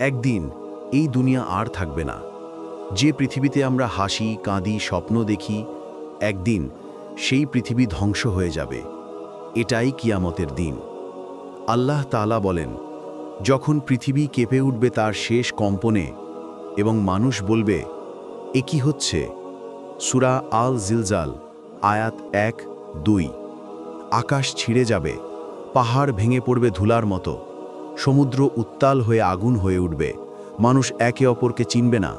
একদিন এই দুনিয়া আর থাকবে না। যে পৃথিবীতে আমরা হাসি, কাঁদি, স্বপ্ন দেখি, একদিন সেই পৃথিবী ধ্বংস হয়ে যাবে। এটাই কিয়ামতের দিন। আল্লাহ তাআলা বলেন, যখন পৃথিবী কেঁপে উঠবে তার শেষ কম্পনে এবং মানুষ বলবে, এ কি হচ্ছে? সূরা আল জিলজাল আয়াত 1-2। আকাশ ছিঁড়ে যাবে, পাহাড় ভেঙে পড়বে ধুলার মতো, সমুদ্র উত্তাল হয়ে আগুন হয়ে উঠবে, মানুষ একে অপরকে চিনবে না,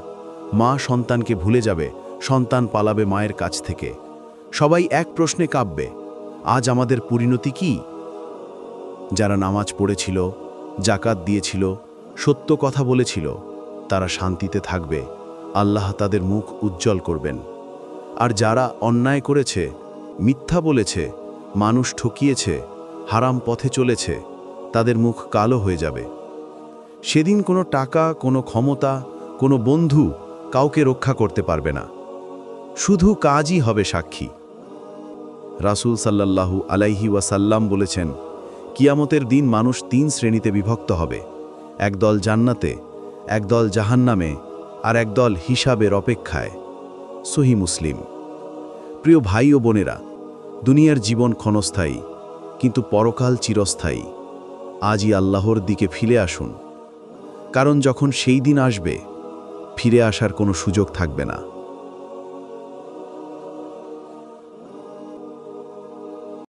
মা সন্তানকে ভুলে যাবে, সন্তান পালাবে মায়ের কাছ থেকে। সবাই এক প্রশ্নে কাঁপবে, আজ আমাদের পরিণতি কি? যারা নামাজ পড়েছিল, জাকাত দিয়েছিল, সত্য কথা বলেছিল, তারা শান্তিতে থাকবে, আল্লাহ তাদের মুখ উজ্জ্বল করবেন। আর যারা অন্যায় করেছে, মিথ্যা বলেছে, মানুষ ঠকিয়েছে, হারাম পথে চলেছে, তাদের মুখ কালো হয়ে যাবে। সেদিন কোনো টাকা, কোনো ক্ষমতা, কোনো বন্ধু কাউকে রক্ষা করতে পারবে না। শুধু কাজই হবে সাক্ষী। রাসূল সাল্লাল্লাহু আলাইহি ওয়াসাল্লাম বলেছেন, কিয়ামতের দিন মানুষ 3 শ্রেণীতে বিভক্ত হবে। একদল জান্নাতে, একদল জাহান্নামে, আর একদল হিসাবের অপেক্ষায়। সহিহ মুসলিম। প্রিয় ভাই ও বোনেরা, দুনিয়ার জীবন ক্ষণস্থায়ী, কিন্তু পরকাল চিরস্থায়ী। আজই আল্লাহর দিকে ফিরে আসুন, কারণ যখন সেই দিন আসবে, ফিরে আসার কোনো সুযোগ থাকবে না।